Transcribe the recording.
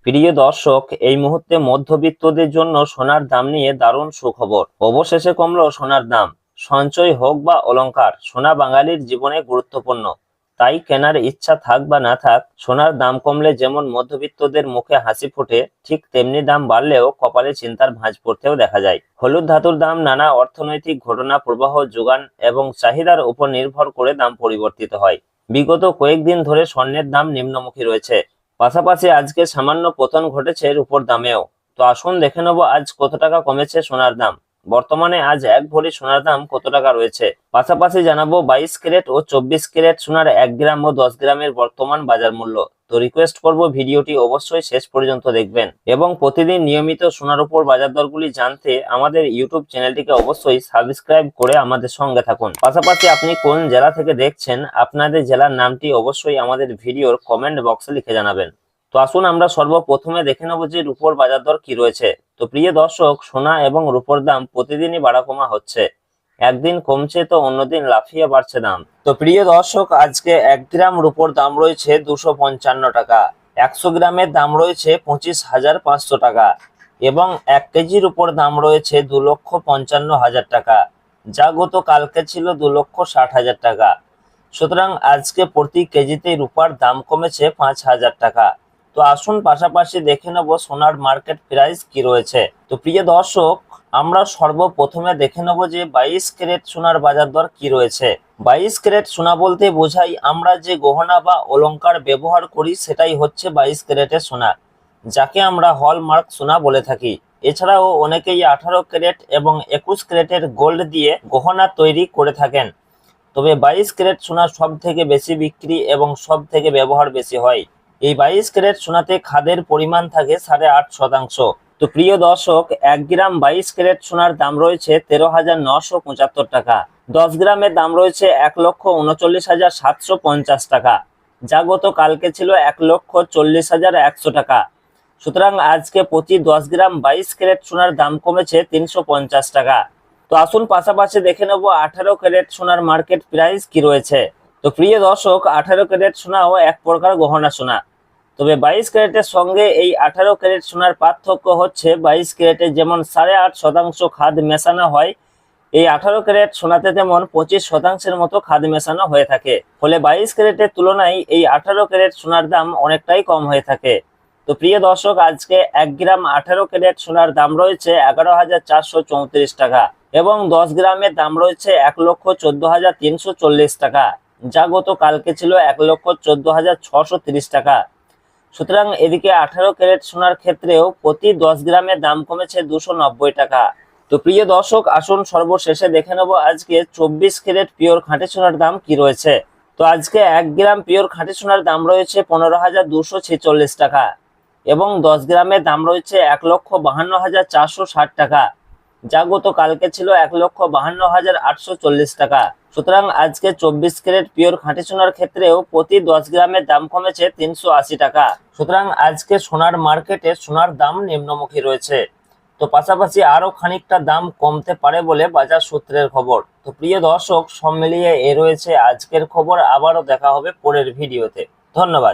প্রিয় দর্শক, এই মুহূর্তে মধ্যবিত্তদের জন্য সোনার দাম নিয়ে দারুণ সুখবর। অবশেষে কমলো সোনার দাম। সঞ্চয় হোক বা অলংকার, সোনা বাঙালির জীবনে গুরুত্বপূর্ণ। তাই কেনার ইচ্ছা থাক বা না থাক, সোনার দাম কমলে যেমন মধ্যবিত্তদের মুখে হাসি ফোটে, ঠিক তেমনি দাম বাড়লেও কপালে চিন্তার ভাঁজ পড়তেও দেখা যায়। হলুদ ধাতুর দাম নানা অর্থনৈতিক ঘটনা, প্রবাহ, যোগান এবং চাহিদার উপর নির্ভর করে দাম পরিবর্তিত হয়। বিগত কয়েকদিন ধরে স্বর্ণের দাম নিম্নমুখী রয়েছে। পাশাপাশি আজকে সামান্য পতন ঘটেছে রূপোর দামেও। তো আসুন দেখে নেবো আজ কত টাকা কমেছে সোনার দাম। বর্তমানে আজ এক ভরি সোনার দাম কত টাকা রয়েছে। পাশাপাশি জানাবো 22 ক্যারেট ও 24 ক্যারেট সোনার 1 গ্রাম ও 10 গ্রামের বর্তমান বাজার মূল্য। তো রিকোয়েস্ট করব ভিডিওটি অবশ্যই শেষ পর্যন্ত দেখবেন এবং প্রতিদিন নিয়মিত সোনার উপর বাজার দরগুলি জানতে আমাদের ইউটিউব চ্যানেলটিকে অবশ্যই সাবস্ক্রাইব করে আমাদের সঙ্গে থাকুন। পাশাপাশি আপনি কোন জেলা থেকে দেখছেন, আপনাদের জেলার নামটি অবশ্যই আমাদের ভিডিওর কমেন্ট বক্সে লিখে জানাবেন। তো আসুন আমরা সর্বপ্রথমে দেখে নেব যে রূপোর বাজার দর কি রয়েছে। তো প্রিয় দর্শক, সোনা এবং রূপোর দাম প্রতিদিনই বাড়া কমা হচ্ছে। একদিন কমছে তো অন্যদিন লাফিয়ে বাড়ছে দাম। তো প্রিয় দর্শক, আজকে 1 গ্রাম রূপোর দাম রয়েছে 255 টাকা, 100 গ্রামের দাম রয়েছে 25,500 টাকা এবং 1 কেজির উপর দাম রয়েছে 2,55,000 টাকা, যা গতকালকে ছিল 2,60,000 টাকা। সুতরাং আজকে প্রতি কেজিতে রূপার দাম কমেছে 5,000 টাকা। তো আসুন পাশাপাশি দেখে নেব সোনার মার্কেট প্রাইস কি রয়েছে। তো প্রিয় দর্শক, আমরা সর্বপ্রথমে দেখে নেব যে 22 ক্যারেট সোনার বাজার দর কি রয়েছে। 22 ক্যারেট সোনা বলতে বোঝাই আমরা যে গহনা বা অলংকার ব্যবহার করি সেটাই হচ্ছে 22 ক্যারেটের সোনা, যাকে আমরা হলমার্ক সোনা বলে থাকি। এছাড়াও অনেকেই 18 ক্যারেট এবং 21 ক্যারেটের গোল্ড দিয়ে গহনা তৈরি করে থাকেন। তবে 22 ক্যারেট সোনা সব থেকে বেশি বিক্রি এবং সব থেকে ব্যবহার বেশি হয়। এই 22 ক্যারেট সোনাতে খাদের পরিমাণ থাকে 8.5%। তো প্রিয় দর্শক, 1 গ্রাম 22 ক্যারেট সোনার দাম রয়েছে 13,975 টাকা। 10 গ্রামের দাম রয়েছে 1,39,750 টাকা, যা গতকালকে ছিল 1,40,100 টাকা। সুতরাং আজকে প্রতি 10 গ্রাম 22 ক্যারেট সোনার দাম কমেছে 350 টাকা। তো আসুন পাশাপাশি দেখে নেব 18 ক্যারেট সোনার মার্কেট প্রাইস কি রয়েছে। তো প্রিয় দর্শক, 18 ক্যারেট সোনাও এক প্রকার গহনা সোনা। তবে 22 ক্যারেটের সঙ্গে এই 18 ক্যারেট সোনার পার্থক্য হচ্ছে 22 ক্যারেটে যেমন 8.5% খাদ মেশানো হয়, এই 18 ক্যারেট সোনাতে তেমন 25% মতো খাদ মেশানো হয়ে থাকে। ফলে 22 ক্যারেটের তুলনায় এই 18 ক্যারেট সোনার দাম অনেকটাই কম হয়ে থাকে। তো প্রিয় দর্শক, আজকে 1 গ্রাম 18 ক্যারেট সোনার দাম রয়েছে 11,434 টাকা এবং 10 গ্রামের দাম রয়েছে 1,14,340 টাকা, যা গতকালকে ছিল 1,14,630 টাকা। সুতরাং এদিকে 18 ক্যারেট সোনার ক্ষেত্রেও প্রতি 10 গ্রামের দাম কমেছে 290 টাকা। তো প্রিয় দর্শক, আসুন সর্বশেষে দেখে নেব আজকে 24 ক্যারেট পিওর খাঁটি সোনার দাম কি রয়েছে। তো আজকে 1 গ্রাম পিওর খাঁটি সোনার দাম রয়েছে 15,246 টাকা এবং 10 গ্রামের দাম রয়েছে 1,52,460 টাকা, যা গতকালকে ছিল 1,52,840 টাকা। সুতরাং আজকে 24 ক্যারেট পিওর খাঁটি সোনার ক্ষেত্রেও প্রতি 10 গ্রামের দাম কমেছে 380 টাকা। সুতরাং আজকে সোনার মার্কেটে সোনার দাম নিম্নমুখী রয়েছে। তো পাশাপাশি আরো খানিকটা দাম কমতে পারে বলে বাজার সূত্রের খবর। তো প্রিয় দর্শক, সব মিলিয়ে এ রয়েছে আজকের খবর। আবারও দেখা হবে পরের ভিডিওতে। ধন্যবাদ।